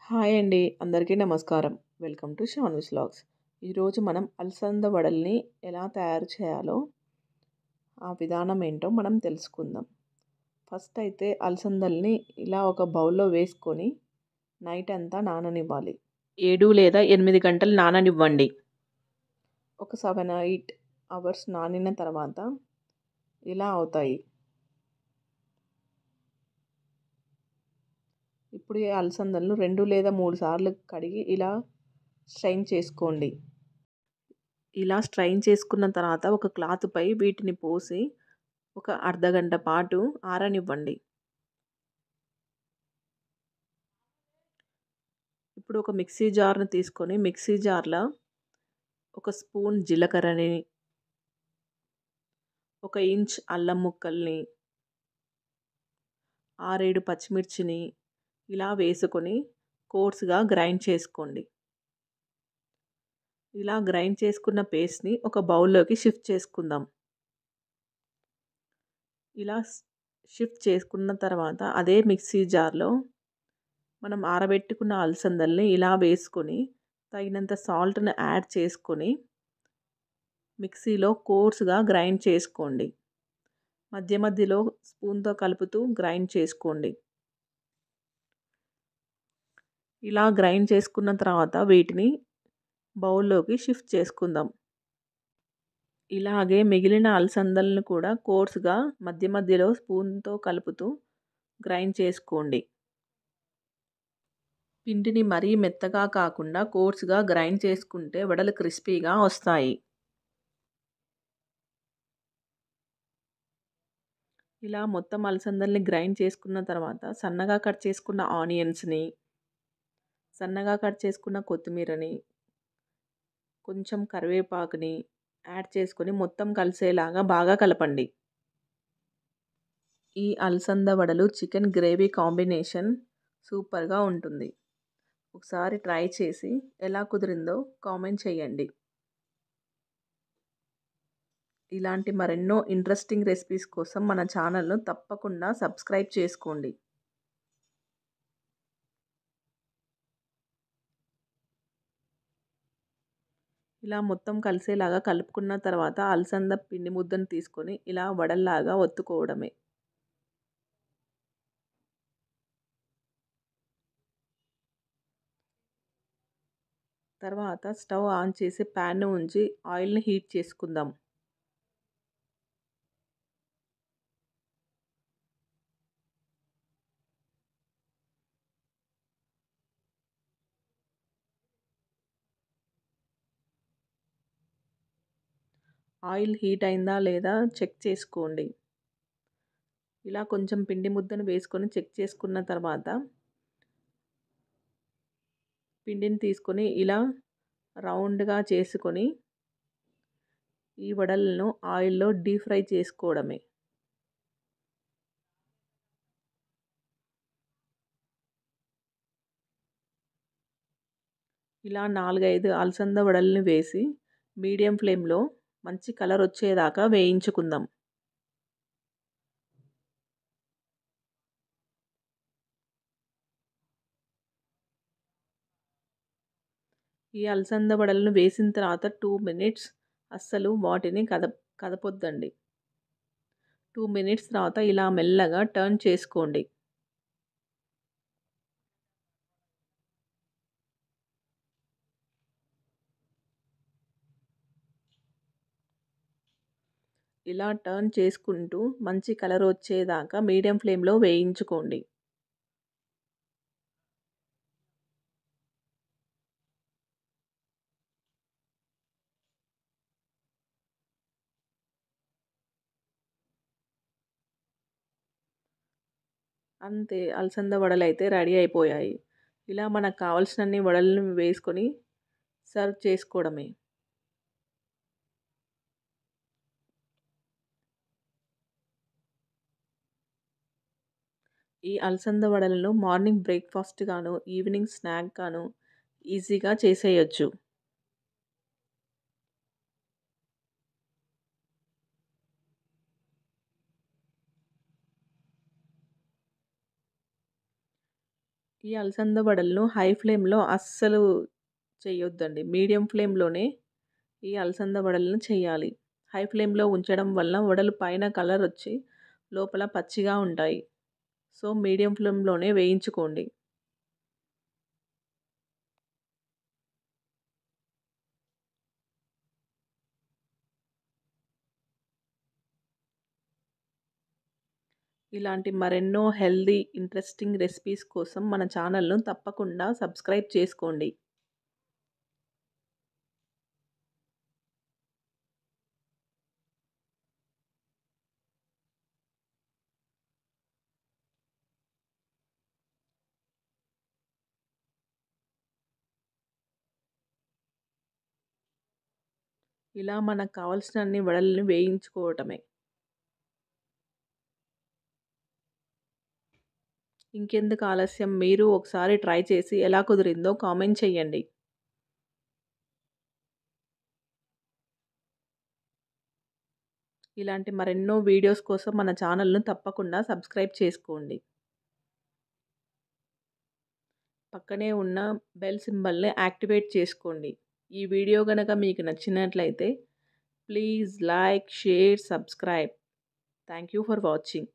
Hi అండి. అందరికీ నమస్కారం. Welcome to Shanvi's vlogs. ఈరోజు మనం అలసంద వడల్ని ఎలా తయారు చేయాలో ఆ విధానం ఏంటో మనం తెలుసుకుందాం. ఫస్ట్ అయితే అలసందల్ని ఇలా ఒక బౌల్‌లో వేసుకొని నైట్ అంతా నాననివ్వాలి. 7 లేదా 8 గంటలు నాననివ్వండి. ఒక 7, 8 అవర్స్ నానిన తర్వాత ఇలా అవుతాయి. ఇప్పుడు ఈ అలసందలను 2 లేదా 3 సార్లు కడిగి ఇలా స్ట్రెయిన్ చేసుకోండి. ఇలా స్ట్రెయిన్ చేసుకున్న తర్వాత ఒక క్లాత్‌పై వీటిని పోసి ఒక అర్ధగంట పాటు ఆరనివ్వండి. ఇప్పుడు ఒక మిక్సీ జార్‌ని తీసుకొని మిక్సీ జార్‌లో ఒక స్పూన్ జీలకర్రని, ఒక ఇంచ్ అల్లం ముక్కల్ని, 6, 7 పచ్చిమిర్చిని ఇలా వేసుకొని కోర్స్‌గా గ్రైండ్ చేసుకోండి. ఇలా గ్రైండ్ చేసుకున్న పేస్ట్‌ని ఒక బౌల్‌లోకి షిఫ్ట్ చేసుకుందాం. ఇలా షిఫ్ట్ చేసుకున్న తర్వాత అదే మిక్సీ జార్‌లో మనం ఆరబెట్టుకున్న అలసందల్ని ఇలా వేసుకొని తగినంత సాల్ట్‌ని యాడ్ చేసుకొని మిక్సీలో కోర్స్‌గా గ్రైండ్ చేసుకోండి. మధ్య మధ్యలో స్పూన్‌తో కలుపుతూ గ్రైండ్ చేసుకోండి. ఇలా గ్రైండ్ చేసుకున్న తర్వాత వీటిని బౌల్‌లోకి షిఫ్ట్ చేసుకుందాం. ఇలాగే మిగిలిన అలసందలను కూడా కోర్స్‌గా మధ్య మధ్యలో స్పూన్‌తో కలుపుతూ గ్రైండ్ చేసుకోండి. పిండిని మరీ మెత్తగా కాకుండా కోర్స్‌గా గ్రైండ్ చేసుకుంటే వడలు క్రిస్పీగా వస్తాయి. ఇలా మొత్తం అలసందల్ని గ్రైండ్ చేసుకున్న తర్వాత సన్నగా కట్ చేసుకున్న ఆనియన్స్‌ని, సన్నగా కట్ చేసుకున్న కొత్తిమీరని, కొంచెం కరివేపాకుని యాడ్ చేసుకొని మొత్తం కలిసేలాగా బాగా కలపండి. ఈ అలసంద వడలు చికెన్ గ్రేవీ కాంబినేషన్ సూపర్‌గా ఉంటుంది. ఒకసారి ట్రై చేసి ఎలా కుదిరిందో కామెంట్ చేయండి. ఇలాంటి మరెన్నో ఇంట్రెస్టింగ్ రెసిపీస్ కోసం మన ఛానల్‌ను తప్పకుండా సబ్స్క్రైబ్ చేసుకోండి. ఇలా మొత్తం కలిసేలాగా కలుపుకున్న తర్వాత అలసంద పిండి ముద్దను తీసుకొని ఇలా వడల్లాగా ఒత్తుకోవడమే. తర్వాత స్టవ్ ఆన్ చేసి ప్యాన్‌ను ఉంచి ఆయిల్‌ని హీట్ చేసుకుందాం. ఆయిల్ హీట్ అయిందా లేదా చెక్ చేసుకోండి. ఇలా కొంచెం పిండి ముద్దను వేసుకొని చెక్ చేసుకున్న తర్వాత పిండిని తీసుకొని ఇలా రౌండ్‌గా చేసుకొని ఈ వడలను ఆయిల్‌లో డీప్ ఫ్రై చేసుకోవడమే. ఇలా 4, 5 అలసంద వడల్ని వేసి మీడియం ఫ్లేమ్‌లో మంచి కలర్ వచ్చేదాకా వేయించుకుందాం. ఈ అలసంద వడలను వేసిన తర్వాత 2 మినిట్స్ అస్సలు వాటిని కదపొద్దండి. 2 మినిట్స్ తర్వాత ఇలా మెల్లగా టర్న్ చేసుకోండి. ఇలా టర్న్ చేసుకుంటూ మంచి కలర్ వచ్చేదాకా మీడియం ఫ్లేమ్‌లో వేయించుకోండి. అంతే అలసంద వడలైతే రెడీ అయిపోయాయి. ఇలా మనకు కావాల్సినన్ని వడలను వేసుకొని సర్వ్ చేసుకోవడమే. ఈ అలసంద వడలను మార్నింగ్ బ్రేక్‌ఫాస్ట్ గాను, ఈవినింగ్ స్నాక్ గాను ఈజీగా చేసేయొచ్చు. ఈ అలసంద వడలను హై ఫ్లేమ్‌లో అస్సలు చేయొద్దండి. మీడియం ఫ్లేమ్‌లోనే ఈ అలసంద వడలను చేయాలి. హై ఫ్లేమ్‌లో ఉంచడం వల్ల వడలు పైన కలర్ వచ్చి లోపల పచ్చిగా ఉంటాయి. సో, మీడియం ఫ్లేమ్‌లోనే వేయించుకోండి. ఇలాంటి మరెన్నో హెల్తీ, ఇంట్రెస్టింగ్ రెసిపీస్ కోసం మన ఛానల్‌ను తప్పకుండా సబ్స్క్రైబ్ చేసుకోండి. ఇలా మనకు కావాల్సినన్ని వడల్ని వేయించుకోవటమే. ఇంకెందుకు ఆలస్యం, మీరు ఒకసారి ట్రై చేసి ఎలా కుదిరిందో కామెంట్ చేయండి. ఇలాంటి మరెన్నో వీడియోస్ కోసం మన ఛానల్‌ను తప్పకుండా సబ్స్క్రైబ్ చేసుకోండి. పక్కనే ఉన్న బెల్ సింబల్‌ని యాక్టివేట్ చేసుకోండి. ఈ వీడియో గనక మీకు నచ్చినట్లయితే please like, share, subscribe. Thank you for watching.